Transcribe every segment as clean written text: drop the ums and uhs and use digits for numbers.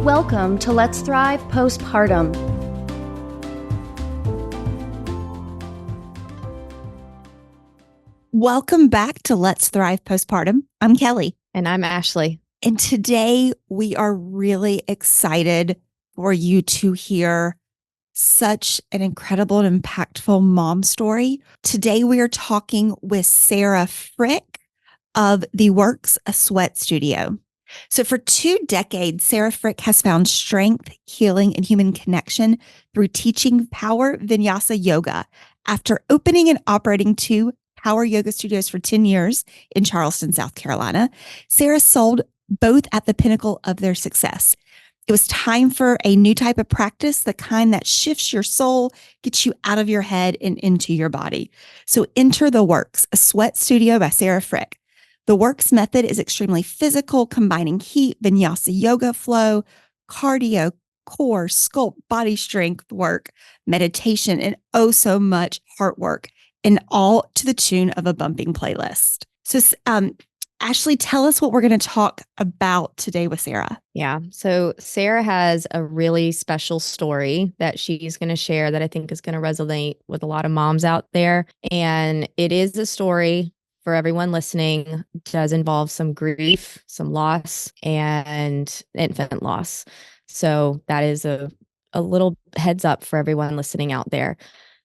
Welcome to Let's Thrive Postpartum. Welcome back to Let's Thrive Postpartum. I'm Kelly. And I'm Ashley. And today we are really excited for you to hear such an incredible and impactful mom story. Today we are talking with Sarah Frick of the Works Sweat Studio. So for 2 decades, Sarah Frick has found strength, healing, and human connection through teaching power vinyasa yoga. After opening and operating 2 power yoga studios for 10 years in Charleston, South Carolina, Sarah sold both at the pinnacle of their success. It was time for a new type of practice, the kind that shifts your soul, gets you out of your head and into your body. So enter the Works, a sweat studio by Sarah Frick. The Works method is extremely physical, combining heat, vinyasa yoga flow, cardio, core, sculpt, body strength work, meditation, and oh so much heart work, and all to the tune of a bumping playlist. So, Ashley, tell us what we're going to talk about today with Sarah. Yeah. So Sarah has a really special story that she's going to share that I think is going to resonate with a lot of moms out there. And it is a story for everyone listening. It does involve some grief, some loss, and infant loss. So that is a little heads up for everyone listening out there.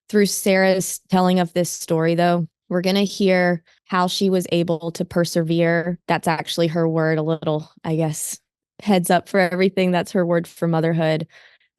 Through Sarah's telling of this story, though, we're going to hear how she was able to persevere. That's actually her word, a little, I guess, heads up for everything. That's her word for motherhood.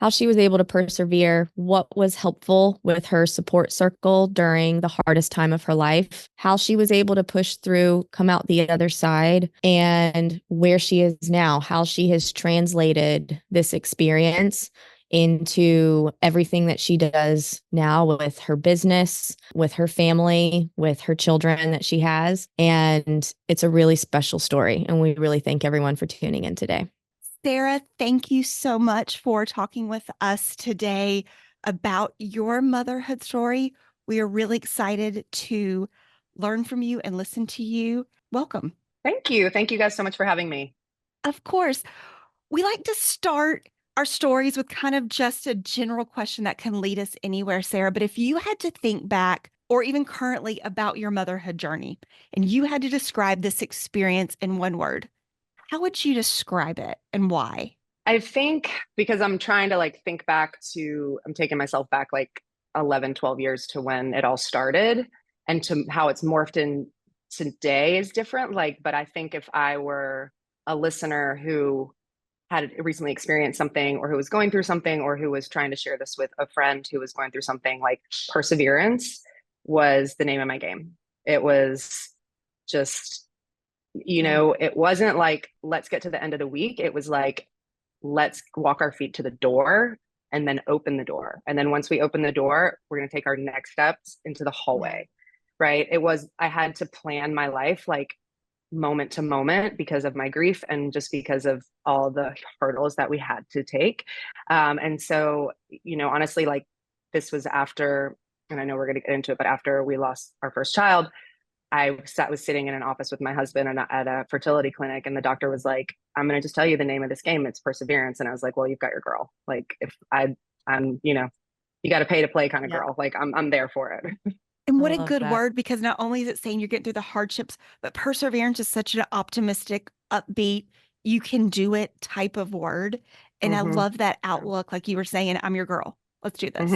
How she was able to persevere, what was helpful with her support circle during the hardest time of her life, how she was able to push through, come out the other side, and where she is now, how she has translated this experience into everything that she does now with her business, with her family, with her children that she has. And it's a really special story. And we really thank everyone for tuning in today. Sarah, thank you so much for talking with us today about your motherhood story. We are really excited to learn from you and listen to you. Welcome. Thank you. Thank you guys so much for having me. Of course. We like to start our stories with kind of just a general question that can lead us anywhere, Sarah. But if you had to think back or even currently about your motherhood journey and you had to describe this experience in one word, how would you describe it and why? I think because I'm trying to think back to, I'm taking myself back 11, 12 years to when it all started and to how it's morphed in today is different. But I think if I were a listener who had recently experienced something or who was going through something or who was trying to share this with a friend who was going through something, perseverance was the name of my game. It was just, it wasn't let's get to the end of the week. It was let's walk our feet to the door and then open the door. And then once we open the door, we're going to take our next steps into the hallway, right? I had to plan my life moment to moment because of my grief and just because of all the hurdles that we had to take. And so, honestly, this was after, and I know we're going to get into it, but after we lost our first child, I was sitting in an office with my husband at a fertility clinic, and the doctor was like, "I'm going to just tell you the name of this game. It's perseverance." And I was like, "Well, you've got your girl. If I'm, you got to pay to play kind of girl. I'm there for it." And what a good word, because not only is it saying you're getting through the hardships, but perseverance is such an optimistic, upbeat, you can do it type of word. And I love that outlook. Like you were saying, I'm your girl. Let's do this.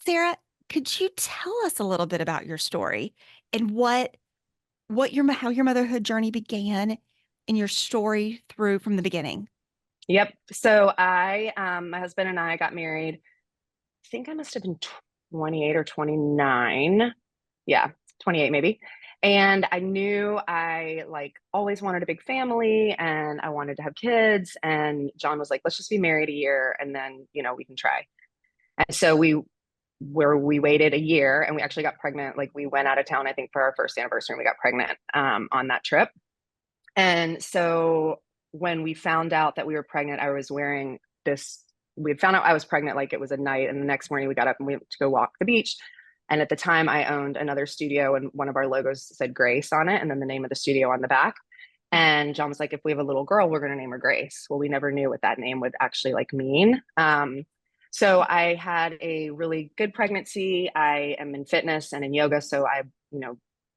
Sarah, could you tell us a little bit about your story and how your motherhood journey began and your story through from the beginning? Yep. So my husband and I got married. I think I must have been 28 or 29. Yeah, 28 maybe. And I knew I always wanted a big family and I wanted to have kids. And John was like, let's just be married a year and then, we can try. And so we waited a year and we actually got pregnant. We went out of town, I think for our first anniversary, and we got pregnant on that trip. And so when we found out that we were pregnant, I was wearing this, we had found out I was pregnant, it was a night. And the next morning we got up and we went to go walk the beach. And at the time I owned another studio and one of our logos said Grace on it. And then the name of the studio on the back. And John was like, if we have a little girl, we're going to name her Grace. Well, we never knew what that name would actually like mean. So I had a really good pregnancy. I am in fitness and in yoga. So I,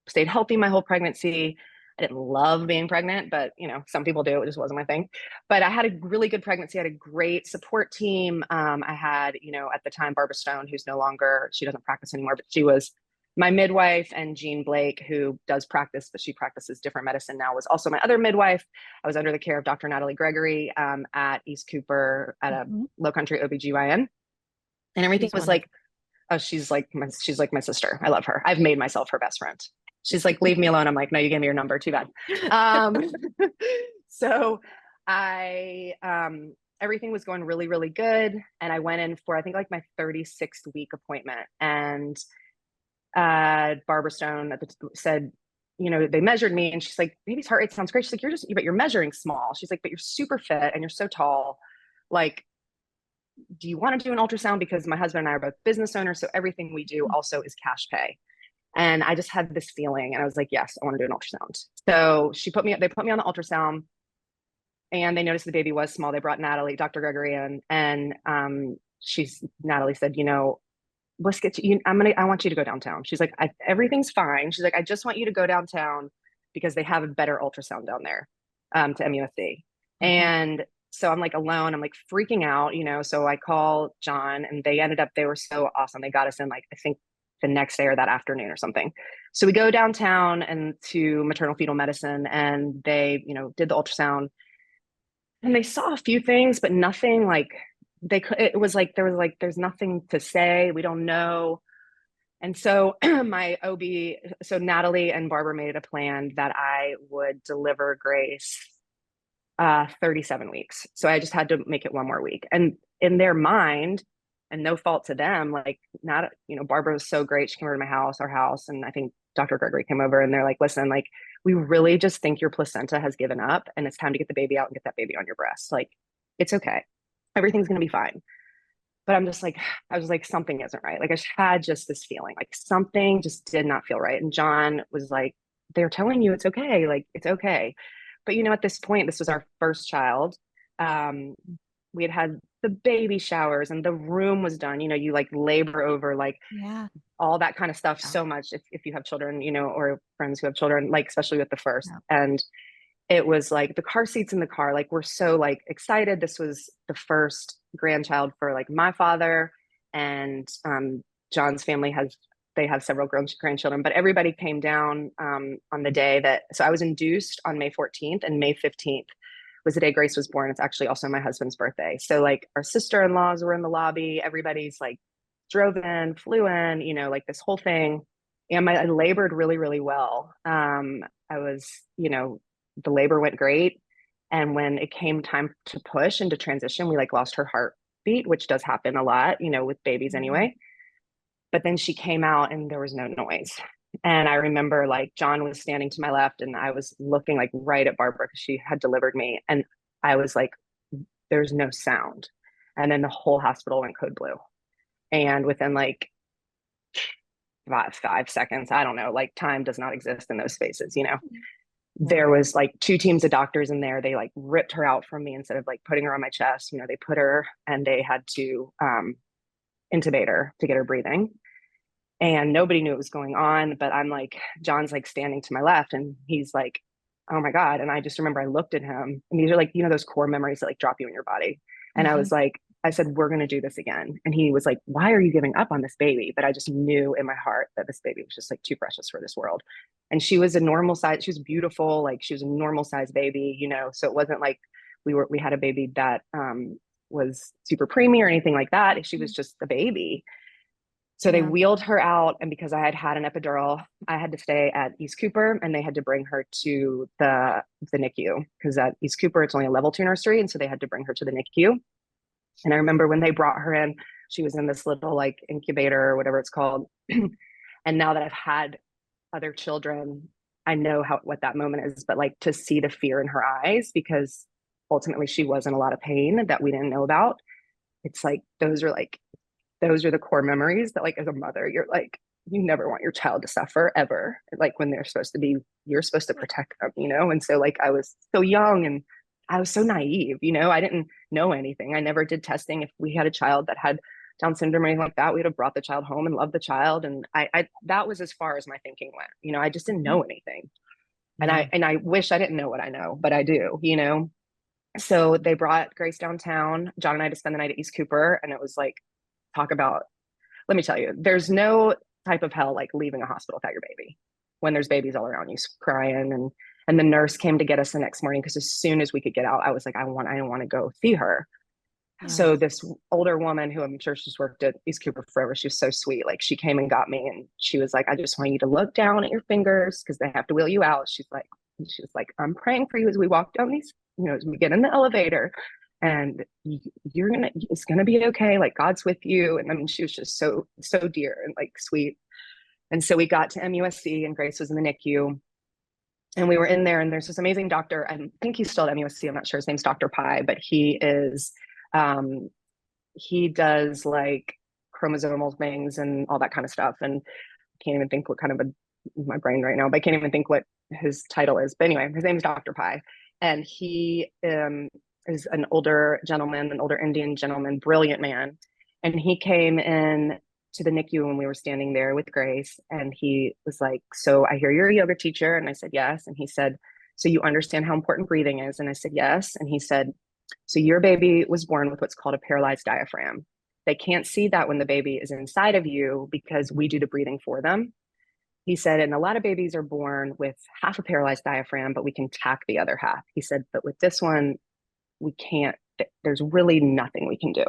stayed healthy my whole pregnancy. I didn't love being pregnant, but some people do. It just wasn't my thing. But I had a really good pregnancy. I had a great support team. I had, at the time, Barbara Stone, who's no longer, she doesn't practice anymore, but she was my midwife, and Jean Blake, who does practice, but she practices different medicine now, was also my other midwife. I was under the care of Dr. Natalie Gregory at East Cooper at a Low Country OBGYN. And everything was like, oh, she's like my sister. I love her. I've made myself her best friend. She's like, leave me alone. I'm like, no, you gave me your number. Too bad. So I, everything was going really, really good. And I went in for, I think like my 36th week appointment. And Barbara Stone said, they measured me, and she's like, baby's heart rate sounds great. She's like, but you're measuring small. She's like, but you're super fit and you're so tall. Like, do you want to do an ultrasound? Because my husband and I are both business owners. So everything we do also is cash pay. And I just had this feeling, and I was like, yes, I want to do an ultrasound. So they put me on the ultrasound, and they noticed the baby was small. They brought Natalie, Dr. Gregory in, and Natalie said, let's get to you. I want you to go downtown. She's like, everything's fine. She's like, I just want you to go downtown because they have a better ultrasound down there, to MUSC. And so I'm like alone. I'm like freaking out, so I call John, and they were so awesome. They got us in like, I think the next day or that afternoon or something. So we go downtown and to maternal fetal medicine, and they, did the ultrasound, and they saw a few things, but nothing like there's nothing to say. We don't know. And so my OB, so Natalie and Barbara made it a plan that I would deliver Grace 37 weeks. So I just had to make it one more week. And in their mind, and no fault to them, like Barbara was so great. She came over to our house. And I think Dr. Gregory came over, and they're like, listen, like, we really just think your placenta has given up, and it's time to get the baby out and get that baby on your breast. Like, it's okay. Everything's going to be fine. But I was like, something isn't right. Like, I had just this feeling like something just did not feel right. And John was like, they're telling you it's okay. Like, it's okay. But, at this point, this was our first child. We had the baby showers, and the room was done. You like labor over like all that kind of stuff so much if you have children, or friends who have children, like especially with the first. And it was like the car seats in the car, like we're so like excited. This was the first grandchild for like my father, and John's family they have several grandchildren, but everybody came down on the day so I was induced on May 14th, and May 15th was the day Grace was born. It's actually also my husband's birthday. So like our sister-in-laws were in the lobby. Everybody's like drove in, flew in, like this whole thing. And I labored really, really well. I was, the labor went great. And when it came time to push and to transition, we like lost her heartbeat, which does happen a lot, with babies anyway. But then she came out and there was no noise. And I remember like John was standing to my left, and I was looking like right at Barbara because she had delivered me. And I was like, there's no sound. And then the whole hospital went code blue. And within like 5 seconds, I don't know, like time does not exist in those spaces, There was like 2 teams of doctors in there. They like ripped her out from me instead of like putting her on my chest. They put her, and they had to intubate her to get her breathing. And nobody knew what was going on. But I'm like, John's like standing to my left, and he's like, oh my God. And I just remember I looked at him, and these are like, those core memories that like drop you in your body. And I was like, I said, we're going to do this again. And he was like, why are you giving up on this baby? But I just knew in my heart that this baby was just like too precious for this world. And she was a normal size. She was beautiful. Like, she was a normal size baby, so it wasn't like we had a baby that was super preemie or anything like that. She was just a baby. So they wheeled her out. And because I had an epidural, I had to stay at East Cooper, and they had to bring her to the NICU, because at East Cooper, it's only a level 2 nursery. And so they had to bring her to the NICU. And I remember when they brought her in, she was in this little like incubator or whatever it's called. And now that I've had other children, I know what that moment is, but like to see the fear in her eyes, because ultimately she was in a lot of pain that we didn't know about. It's like, those are the core memories that like as a mother, you're like, you never want your child to suffer ever. Like when they're supposed to be, you're supposed to protect them, you know? And so like, I was so young and I was so naive, you know, I didn't know anything. I never did testing. If we had a child that had Down syndrome or anything like that, we'd have brought the child home and loved the child. And I that was as far as my thinking went. You know, I just didn't know anything. And I wish I didn't know what I know, but I do, you know. So they brought Grace downtown, John and I, to spend the night at East Cooper. And it was like, talk about, let me tell you, there's no type of hell like leaving a hospital without your baby when there's babies all around you crying. And the nurse came to get us the next morning because as soon as we could get out, I was like, I don't want to go see her. Yeah. So this older woman who I'm sure she's worked at East Cooper forever, she was so sweet. Like she came and got me and she was like, I just want you to look down at your fingers because they have to wheel you out. She was like, I'm praying for you as we walk down these, you know, as we get in the elevator and it's gonna be okay. Like God's with you. And I mean, she was just so dear and like sweet. And so we got to MUSC and Grace was in the NICU and we were in there and there's this amazing doctor. I think he's still at MUSC. I'm not sure. His name's Dr. Pai, but he does like chromosomal things and all that kind of stuff. And I can't even think what kind of my brain right now, but I can't even think what his title is. But anyway, his name is Dr. Pai. And he is an older gentleman, an older Indian gentleman, brilliant man. And he came in to the NICU when we were standing there with Grace. And he was like, so I hear you're a yoga teacher. And I said, yes. And he said, so you understand how important breathing is? And I said, yes. And he said, so your baby was born with what's called a paralyzed diaphragm. They can't see that when the baby is inside of you because we do the breathing for them. He said, and a lot of babies are born with half a paralyzed diaphragm, but we can tack the other half. He said, but with this one, we can't, there's really nothing we can do.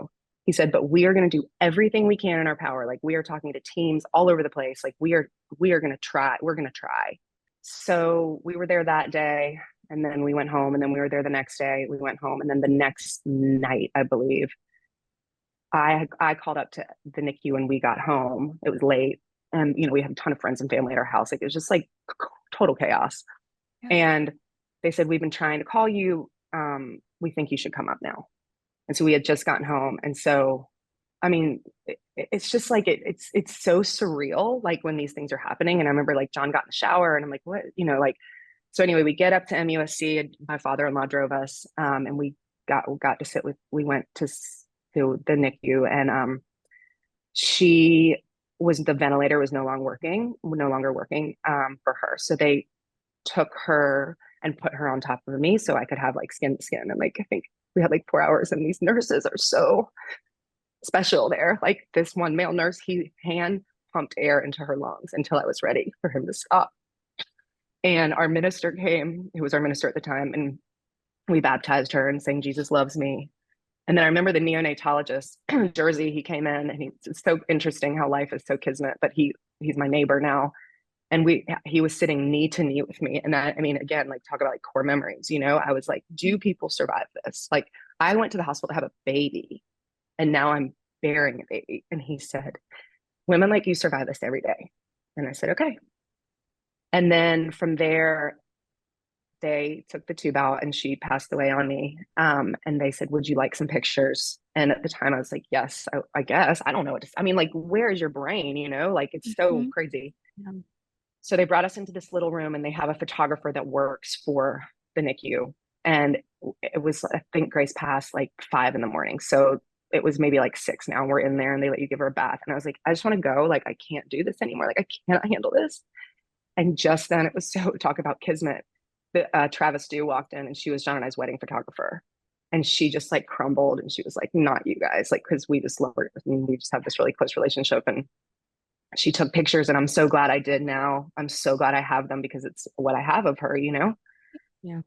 He said, but we are going to do everything we can in our power. Like we are talking to teams all over the place. Like we are going to try, we're going to try. So we were there that day and then we went home and then we were there the next day, we went home. And then the next night, I believe, I called up to the NICU when we got home. It was late. And, you know, we had a ton of friends and family at our house. Like it was just like total chaos. Yeah. And they said, we've been trying to call you. We think you should come up now. And so we had just gotten home. And so, I mean, it's just like, it's so surreal, like when these things are happening. And I remember like John got in the shower and I'm like, what, you know, like, so anyway, we get up to MUSC and my father-in-law drove us and we got to sit with, we went to the NICU and the ventilator was no longer working for her. So they took her and put her on top of me so I could have like skin to skin. And like, I think we had like 4 hours and these nurses are so special there. Like this one male nurse, he hand pumped air into her lungs until I was ready for him to stop. And our minister came, who was our minister at the time, and we baptized her and sang Jesus Loves Me. And then I remember the neonatologist, Jersey, he came in and it's so interesting how life is so kismet, but he's my neighbor now. And he was sitting knee to knee with me. And that, I mean, again, like talk about like core memories, you know, I was like, do people survive this? Like I went to the hospital to have a baby and now I'm bearing a baby. And he said, women like you survive this every day. And I said, okay. And then from there, they took the tube out and she passed away on me. And they said, would you like some pictures? And at the time I was like, yes, I guess. I don't know what to say. I mean, like, where is your brain? You know, like it's so crazy. Yeah. So they brought us into this little room and they have a photographer that works for the NICU. And it was, I think Grace passed like 5 a.m. So it was maybe like 6 now. We're in there and they let you give her a bath. And I was like, I just want to go. Like, I can't do this anymore. Like, I cannot handle this. And just then it was so talk about kismet. Travis Dew walked in and she was John and I's wedding photographer. And she just like crumbled and she was like, not you guys, like, cause we just love her. And we just have this really close relationship. And she took pictures and I'm so glad I did now. I'm so glad I have them because it's what I have of her, you know? Yeah.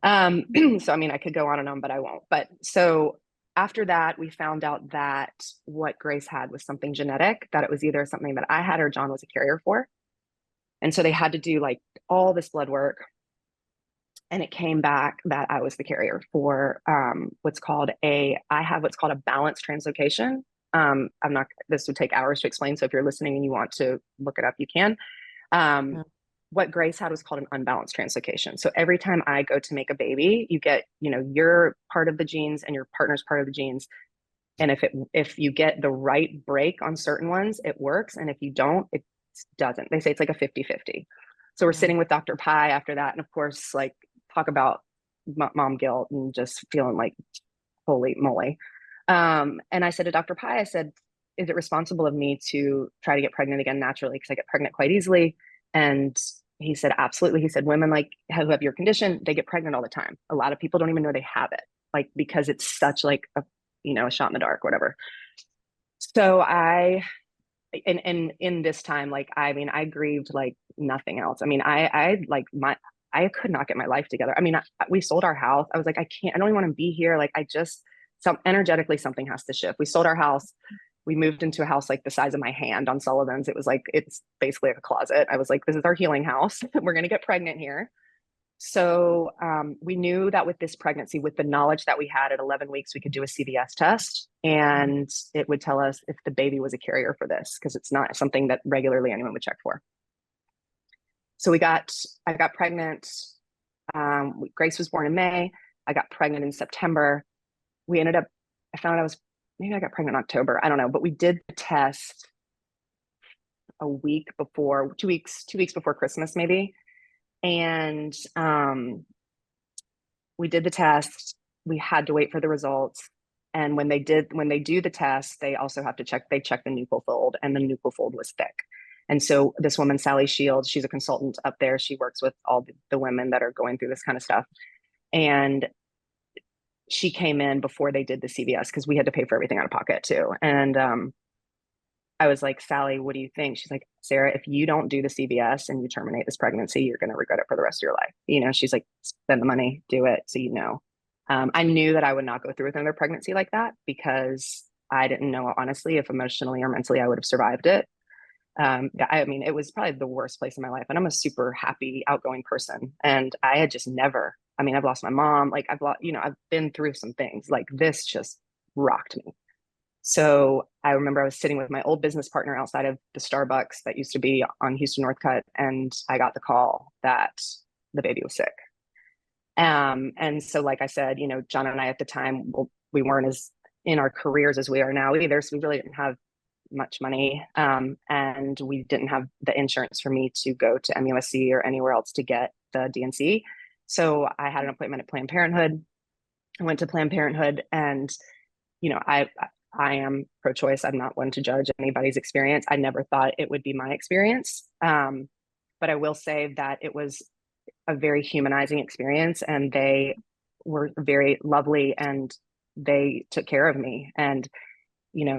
So, I mean, I could go on and on, but I won't. But so after that, we found out that what Grace had was something genetic, that it was either something that I had or John was a carrier for. And so they had to do like all this blood work. And it came back that I was the carrier for what's called a balanced translocation. This would take hours to explain. So if you're listening and you want to look it up, you can. What Grace had was called an unbalanced translocation. So every time I go to make a baby, you get, you know, your part of the genes and your partner's part of the genes. And if you get the right break on certain ones, it works. And if you don't, doesn't. They say it's like a 50-50. So we're sitting with Dr. Pi after that. And of course, like, talk about mom guilt and just feeling like, holy moly. And I said to Dr. Pi, I said, is it responsible of me to try to get pregnant again naturally? Because I get pregnant quite easily. And he said, absolutely. He said, women like who have your condition, they get pregnant all the time. A lot of people don't even know they have it, like, because it's such like a, a shot in the dark, whatever. So and in this time, like, I mean, I grieved like nothing else. I mean, I could not get my life together. I mean, we sold our house. I was like, I don't even want to be here. Like, energetically, something has to shift. We sold our house. We moved into a house like the size of my hand on Sullivan's. It was like, it's basically like a closet. I was like, this is our healing house. We're going to get pregnant here. So we knew that with this pregnancy, with the knowledge that we had at 11 weeks, we could do a CVS test and it would tell us if the baby was a carrier for this, because it's not something that regularly anyone would check for. So I got pregnant. Grace was born in May. I got pregnant in September. I found out maybe I got pregnant in October. I don't know, but we did the test a week before, 2 weeks before Christmas, maybe. And we did the test. We had to wait for the results. And when they do the test, they also have to check the nuchal fold, and the nuchal fold was thick. And so this woman, Sally Shields, she's a consultant up there. She works with all the women that are going through this kind of stuff. And she came in before they did the CVS, because we had to pay for everything out of pocket too. And I was like, Sally, what do you think? She's like, Sarah, if you don't do the CVS and you terminate this pregnancy, you're going to regret it for the rest of your life. She's like, spend the money, do it. So, I knew that I would not go through with another pregnancy like that, because I didn't know, honestly, if emotionally or mentally I would have survived it. I mean, it was probably the worst place in my life. And I'm a super happy, outgoing person. And I had just never, I've lost my mom. Like, I've been through some things. Like, this just rocked me. So I remember I was sitting with my old business partner outside of the Starbucks that used to be on Houston Northcutt, and I got the call that the baby was sick. And so, like I said, John and I at the time, we weren't as in our careers as we are now either. So we really didn't have much money. And we didn't have the insurance for me to go to MUSC or anywhere else to get the DNC. So I had an appointment at Planned Parenthood. I went to Planned Parenthood, and, I am pro-choice. I'm not one to judge anybody's experience. I never thought it would be my experience. But I will say that it was a very humanizing experience, and they were very lovely, and they took care of me. And,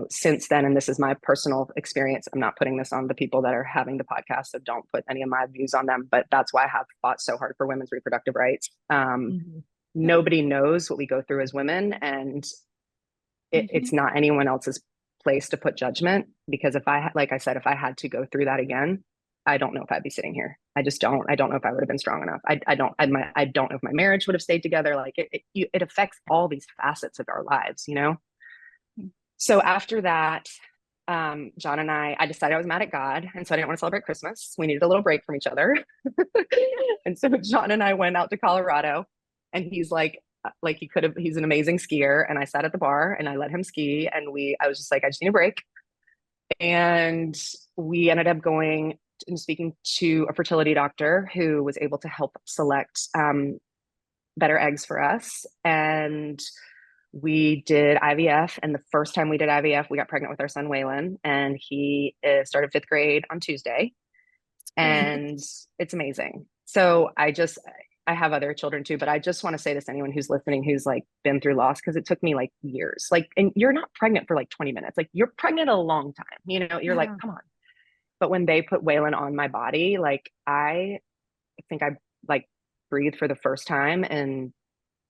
since then, and this is my personal experience, I'm not putting this on the people that are having the podcast, so don't put any of my views on them, but that's why I have fought so hard for women's reproductive rights. Nobody knows what we go through as women, and it's not anyone else's place to put judgment, because like I said, if I had to go through that again, I don't know if I'd be sitting here. I just don't. I don't know if I would have been strong enough. I don't know if my marriage would have stayed together. Like, it affects all these facets of our lives, So after that, John and I decided I was mad at God. And so I didn't want to celebrate Christmas. We needed a little break from each other. And so John and I went out to Colorado, and he's he's an amazing skier. And I sat at the bar and I let him ski. And I was just like, I just need a break. And we ended up going and speaking to a fertility doctor who was able to help select better eggs for us. And we did IVF. And the first time we did IVF, we got pregnant with our son, Waylon, and he started 5th grade on Tuesday. And it's amazing. So I have other children too, but I just want to say this to anyone who's listening, who's like been through loss, because it took me like years. Like, and you're not pregnant for like 20 minutes. Like, you're pregnant a long time, you're like, come on. But when they put Waylon on my body, like, I think I like breathed for the first time in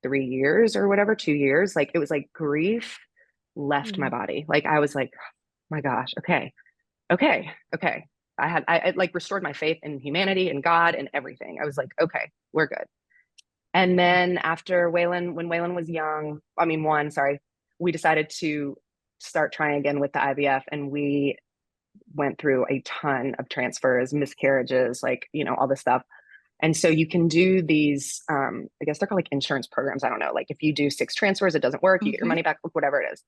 3 years or whatever, 2 years. Like, it was like grief left my body. Like, I was like, oh my gosh, okay. I like restored my faith in humanity and God and everything. I was like, okay, we're good. And then after when Waylon was young, we decided to start trying again with the IVF, and we went through a ton of transfers, miscarriages, like, all this stuff. And so you can do these, I guess they're called like insurance programs. I don't know. Like, if you do 6 transfers, it doesn't work, you get your money back, whatever it is.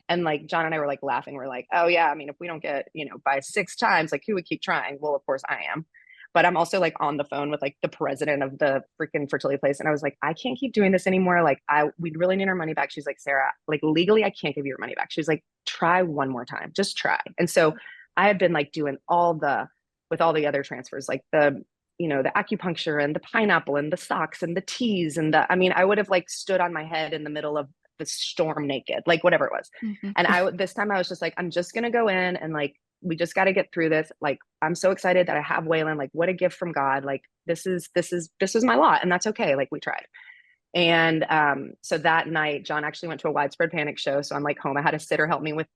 And like John and I were like laughing. We're like, oh yeah, I mean, if we don't get, by 6 times, like who would keep trying? Well, of course I am. But I'm also like on the phone with like the president of the freaking fertility place. And I was like, I can't keep doing this anymore. Like we really need our money back. She's like, Sarah, like legally, I can't give you your money back. She's like, try one more time, just try. And so I had been like doing with all the other transfers, like the acupuncture and the pineapple and the socks and the teas and I would have like stood on my head in the middle of the storm naked, like whatever it was. Mm-hmm. And this time I was just like, I'm just going to go in and like, we just got to get through this. Like, I'm so excited that I have Waylon. Like, what a gift from God. Like, this is my lot, and that's okay. Like, we tried. And so that night, John actually went to a widespread panic show. So I'm like home. I had a sitter help me with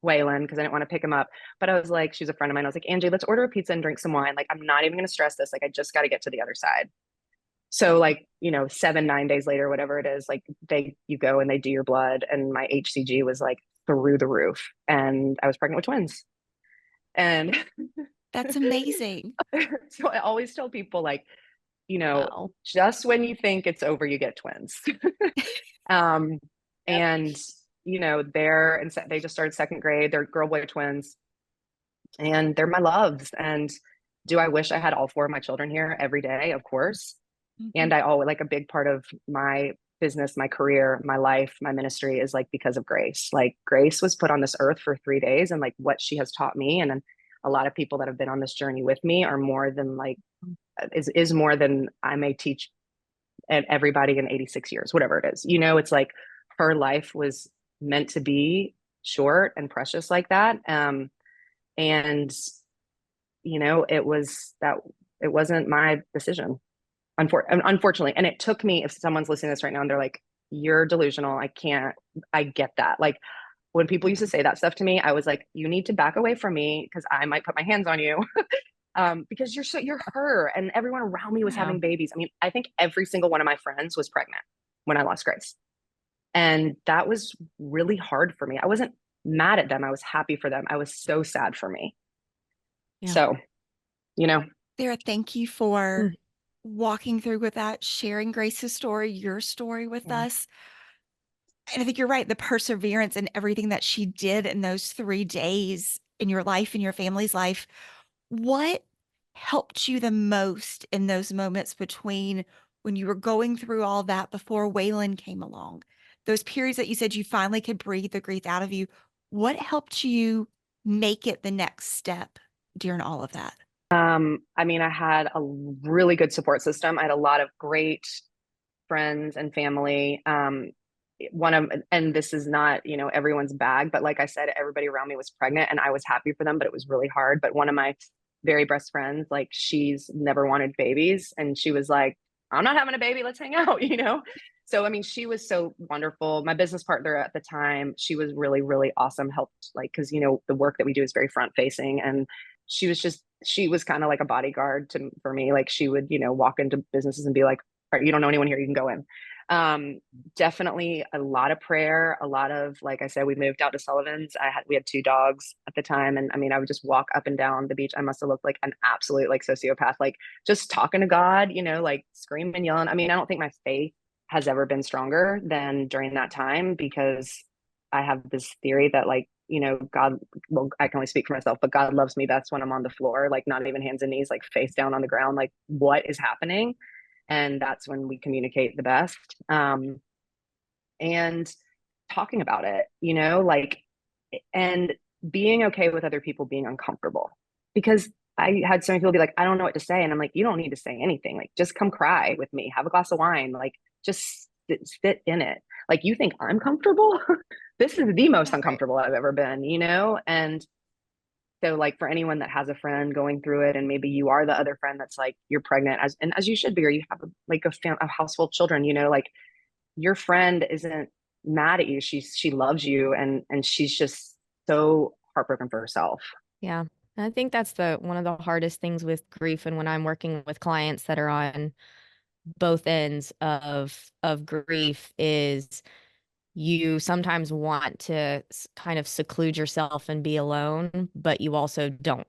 Waylon because I didn't want to pick him up. But I was like, she's a friend of mine. I was like, Angie, let's order a pizza and drink some wine. Like, I'm not even going to stress this. Like, I just got to get to the other side. So like, 7-9 days later, whatever it is, like you go and they do your blood, and my HCG was like through the roof, and I was pregnant with twins. And that's amazing. So I always tell people like, Wow. just when you think it's over, you get twins. And they just started second grade. They're girl boy twins, and they're my loves. And do I wish I had all 4 of my children here every day? Of course. Mm-hmm. And I always, like, a big part of my business, my career, my life, my ministry is like because of Grace. Like, Grace was put on this earth for 3 days, and like what she has taught me, and a lot of people that have been on this journey with me are more than like is more than I may teach everybody in 86 years, whatever it is. It's like her life was meant to be short and precious like that. And it wasn't my decision, unfortunately. And it took me, if someone's listening to this right now and they're like, you're delusional, I get that. Like, when people used to say that stuff to me, I was like, you need to back away from me because I might put my hands on you. Because you're her, and everyone around me was having babies. I mean, I think every single one of my friends was pregnant when I lost Grace. And that was really hard for me. I wasn't mad at them. I was happy for them. I was so sad for me. Yeah. So, Sarah, thank you for walking through with that, sharing Grace's story, your story with us. And I think you're right. The perseverance and everything that she did in those 3 days in your life, in your family's life. What helped you the most in those moments between when you were going through all that before Waylon came along? Those periods that you said you finally could breathe the grief out of you. What helped you make it the next step during all of that? I had a really good support system. I had a lot of great friends and family. And this is not, everyone's bag, but like I said, everybody around me was pregnant, and I was happy for them, but it was really hard. But one of my very best friends, like, she's never wanted babies, and she was like, I'm not having a baby, let's hang out, So, she was so wonderful. My business partner at the time, she was really, really awesome. Helped, like, because, the work that we do is very front facing. And she was kind of like a bodyguard for me. Like, she would, walk into businesses and be like, all right, you don't know anyone here, you can go in. Definitely a lot of prayer, a lot of, like I said, we moved out to Sullivan's. We had 2 dogs at the time. And I would just walk up and down the beach. I must've looked like an absolute like sociopath, like just talking to God, like screaming, yelling. I don't think my faith has ever been stronger than during that time, because I have this theory that, like, God, well, I can only speak for myself, but God loves me best when I'm on the floor, like not even hands and knees, like face down on the ground, like what is happening? And that's when we communicate the best. And talking about it, and being okay with other people being uncomfortable, because I had so many people be like, I don't know what to say. And I'm like, you don't need to say anything. Like, just come cry with me, have a glass of wine, like just sit in it. Like, you think I'm comfortable? This is the most uncomfortable I've ever been, And so, like, for anyone that has a friend going through it, and maybe you are the other friend that's like, you're pregnant as you should be, or you have a household of children, like, your friend isn't mad at you. She loves you, and she's just so heartbroken for herself. Yeah. And I think that's one of the hardest things with grief. And when I'm working with clients that are on both ends of grief, is you sometimes want to kind of seclude yourself and be alone, but you also don't.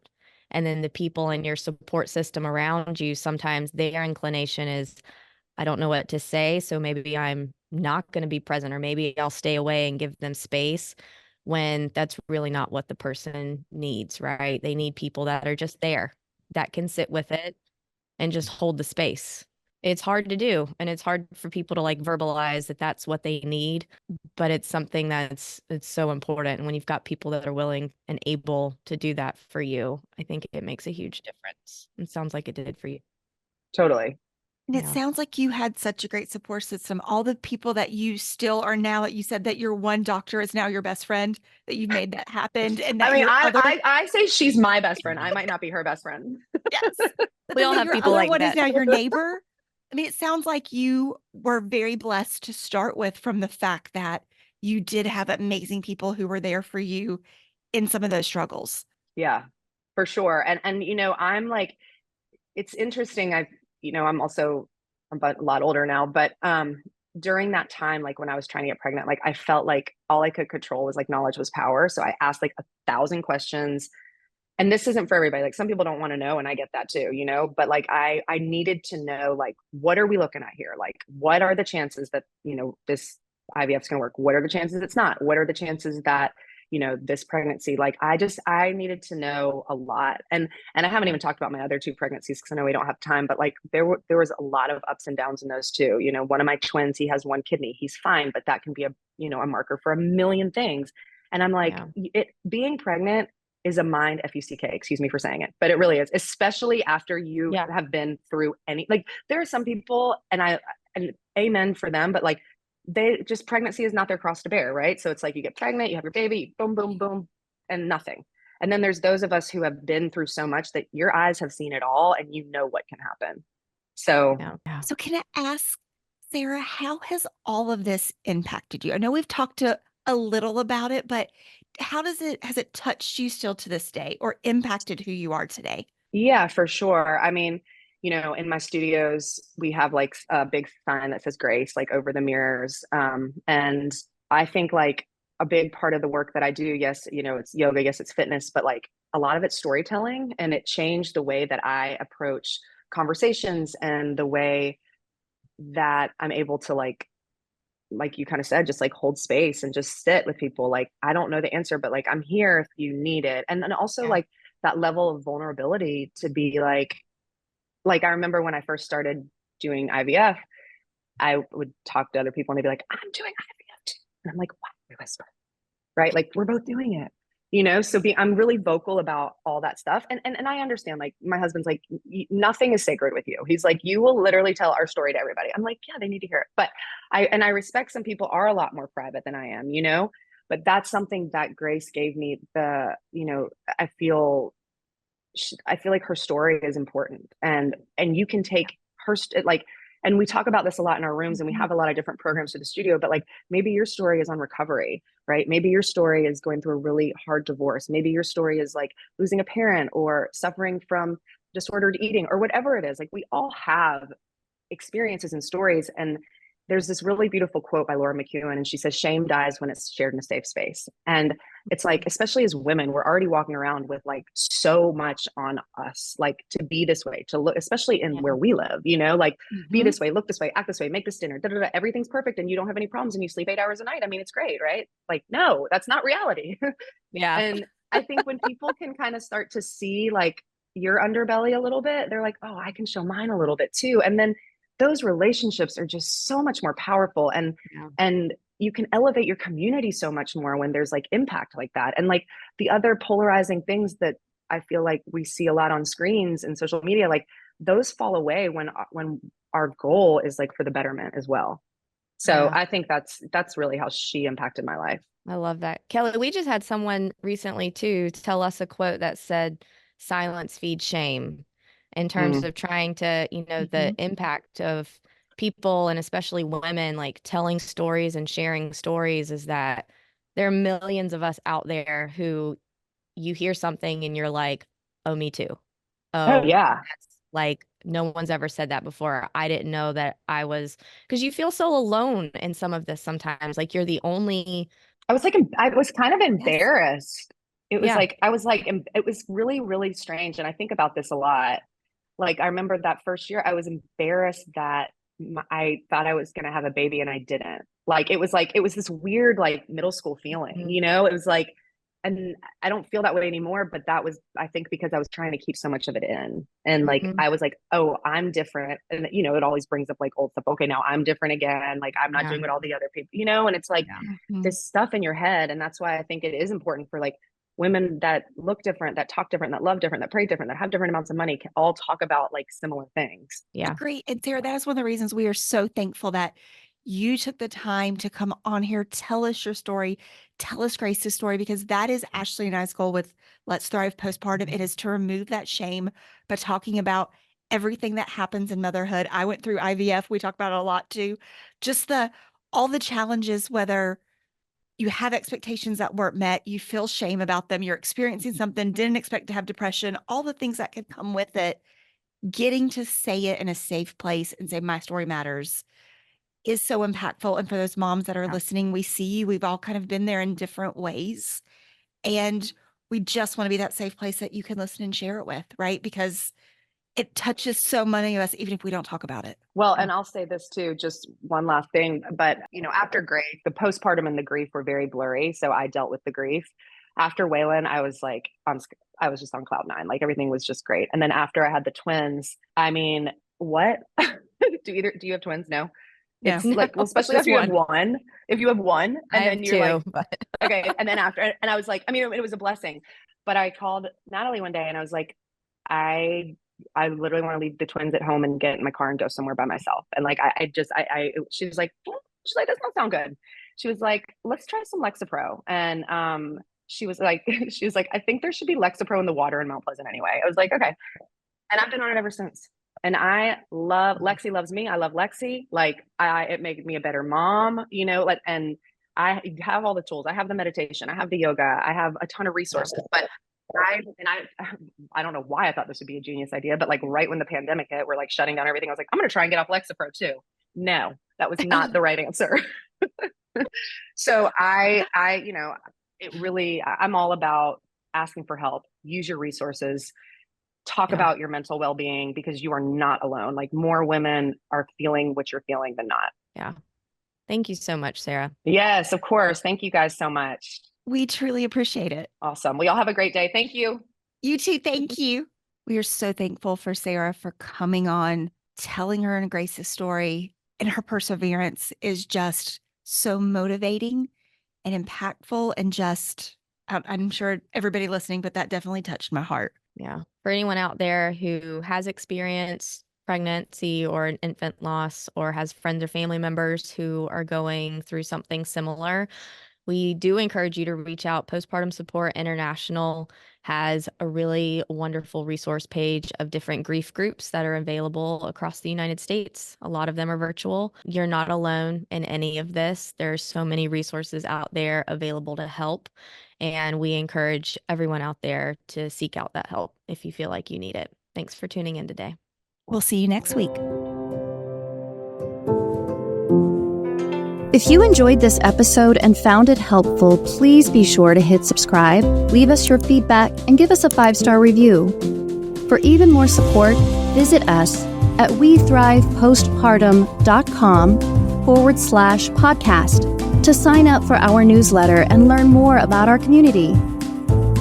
And then the people in your support system around you, sometimes their inclination is, I don't know what to say, so maybe I'm not going to be present, or maybe I'll stay away and give them space. when that's really not what the person needs, right? They need people that are just there, that can sit with it and just hold the space. It's hard to do, and it's hard for people to like verbalize that that's what they need, but it's something it's so important. And when you've got people that are willing and able to do that for you, I think it makes a huge difference. It sounds like it did for you. Totally. And it Yeah. sounds like you had such a great support system. All the people that you still are now, that you said that your one doctor is now your best friend, that you've made that happen, and I that mean, your other I say she's my best friend. I might not be her best friend. yes, but We then all that have your people other like one is that. now your neighbor. I mean, it sounds like you were very blessed to start with, from the fact that you did have amazing people who were there for you in some of those struggles. Yeah, for sure. And I'm like, it's interesting. I'm also a lot older now, but during that time, like when I was trying to get pregnant, like I felt like all I could control was like knowledge was power. So I asked like 1,000 questions. And this isn't for everybody. Like some people don't want to know, and I get that too, but like I needed to know, like, what are we looking at here? Like, what are the chances that, this IVF is going to work? What are the chances it's not? What are the chances that, this pregnancy, like I needed to know a lot. And I haven't even talked about my other two pregnancies because I know we don't have time, but like there was a lot of ups and downs in those too. One of my twins, he has one kidney, he's fine, but that can be a marker for a million things. And I'm like, being pregnant is a mind fuck, excuse me for saying it, but it really is, especially after you have been through like there are some people, and amen for them, but like they just, pregnancy is not their cross to bear, right? So it's like you get pregnant, you have your baby, boom boom boom, and nothing. And then there's those of us who have been through so much that your eyes have seen it all and you know what can happen. So So can I ask, Sarah, how has all of this impacted you? I know we've talked a little about it, but has it touched you still to this day, or impacted who you are today? yeah, for sure. I mean, in my studios, we have like a big sign that says grace, like over the mirrors. And I think like a big part of the work that I do, yes, it's yoga, yes, it's fitness, but like a lot of it's storytelling, and it changed the way that I approach conversations and the way that I'm able to like you kind of said, just like hold space and just sit with people. Like, I don't know the answer, but like, I'm here if you need it. And then also like that level of vulnerability to be like, I remember when I first started doing IVF, I would talk to other people and they'd be like, I'm doing IVF too. And I'm like, why do we whisper? Right? Like we're both doing it. So I'm really vocal about all that stuff. And I understand, like my husband's like, nothing is sacred with you. He's like, you will literally tell our story to everybody. I'm like, yeah, they need to hear it. But I respect some people are a lot more private than I am, but that's something that Grace gave me. I feel like her story is important, and you can take her like, and we talk about this a lot in our rooms, and we have a lot of different programs for the studio, but like maybe your story is on recovery, right? Maybe your story is going through a really hard divorce. Maybe your story is like losing a parent or suffering from disordered eating or whatever it is. Like we all have experiences and stories. And there's this really beautiful quote by Laura McEwen, and she says, shame dies when it's shared in a safe space. And it's like, especially as women, we're already walking around with like so much on us, like to be this way, to look, especially in where we live, like be this way, look this way, act this way, make this dinner, everything's perfect and you don't have any problems and you sleep 8 hours a night. I mean, it's great, right? Like, no, that's not reality. And I think when people can kind of start to see like your underbelly a little bit, they're like, oh, I can show mine a little bit too. And then those relationships are just so much more powerful, and you can elevate your community so much more when there's like impact like that. And like the other polarizing things that I feel like we see a lot on screens and social media, like those fall away when our goal is like for the betterment as well. So I think that's really how she impacted my life. I love that. Kelly, we just had someone recently too tell us a quote that said, silence feeds shame, in terms of trying to, the impact of people, and especially women, like telling stories and sharing stories, is that there are millions of us out there who you hear something and you're like, oh, me too. Oh yeah. That's like, no one's ever said that before. I didn't know that I was, because you feel so alone in some of this sometimes. Like you're the only. I was kind of embarrassed. It was like, it was really, really strange. And I think about this a lot. Like, I remember that first year, I was embarrassed that I thought I was going to have a baby and I didn't. Like, it was this weird, like middle school feeling, it was like, and I don't feel that way anymore, but that was, I think, because I was trying to keep so much of it in. And like, I was like, oh, I'm different. And it always brings up like old stuff. Okay, now I'm different again. Like, I'm not doing what all the other people, and it's like this stuff in your head. And that's why I think it is important for like women that look different, that talk different, that love different, that pray different, that have different amounts of money, can all talk about like similar things. Yeah. Great. And Sarah, that is one of the reasons we are so thankful that you took the time to come on here, tell us your story, tell us Grace's story, because that is Ashley and I's goal with Let's Thrive Postpartum. It is to remove that shame by talking about everything that happens in motherhood. I went through IVF. We talk about it a lot too. Just all the challenges, whether you have expectations that weren't met, you feel shame about them, you're experiencing something, didn't expect to have depression, all the things that could come with it. Getting to say it in a safe place and say, my story matters, is so impactful. And for those moms that are listening, we see you. We've all kind of been there in different ways. And we just want to be that safe place that you can listen and share it with, right? Because it touches so many of us, even if we don't talk about it. Well, and I'll say this too, just one last thing, but after Grace, the postpartum and the grief were very blurry. So I dealt with the grief. After Waylon, I was like, I was just on cloud nine. Like, everything was just great. And then after I had the twins, I mean, what? Do you have twins? No. It's like, well, especially if you have one, and then you're like, okay. And then after, and I was like, I mean, it was a blessing, but I called Natalie one day and I was like, I literally want to leave the twins at home and get in my car and go somewhere by myself. And like, she was like, that doesn't sound good. She was like, let's try some Lexapro. And, she was like, I think there should be Lexapro in the water in Mount Pleasant anyway. I was like, okay. And I've been on it ever since. And I love, Lexi loves me. I love Lexi. Like, it made me a better mom, and I have all the tools. I have the meditation. I have the yoga. I have a ton of resources, but I don't know why I thought this would be a genius idea, but like right when the pandemic hit, we're like shutting down everything. I was like, I'm going to try and get off Lexapro too. No, that was not the right answer. So I'm all about asking for help, use your resources, talk about your mental well-being, because you are not alone. Like, more women are feeling what you're feeling than not. Yeah. Thank you so much, Sarah. Yes, of course. Thank you guys so much. We truly appreciate it. Awesome. We all have a great day. Thank you. You too. Thank you. We are so thankful for Sarah for coming on, telling her and Grace's story, and her perseverance is just so motivating and impactful, and just, I'm sure everybody listening, but that definitely touched my heart. Yeah. For anyone out there who has experienced pregnancy or an infant loss, or has friends or family members who are going through something similar, we do encourage you to reach out. Postpartum Support International has a really wonderful resource page of different grief groups that are available across the United States. A lot of them are virtual. You're not alone in any of this. There's so many resources out there available to help. And we encourage everyone out there to seek out that help if you feel like you need it. Thanks for tuning in today. We'll see you next week. If you enjoyed this episode and found it helpful, please be sure to hit subscribe, leave us your feedback, and give us a 5-star review. For even more support, visit us at wethrivepostpartum.com/podcast to sign up for our newsletter and learn more about our community.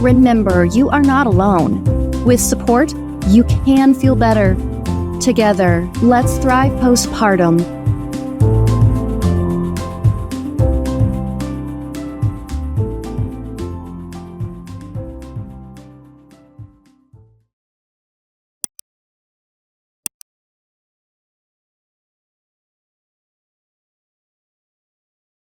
Remember, you are not alone. With support, you can feel better. Together, let's thrive postpartum.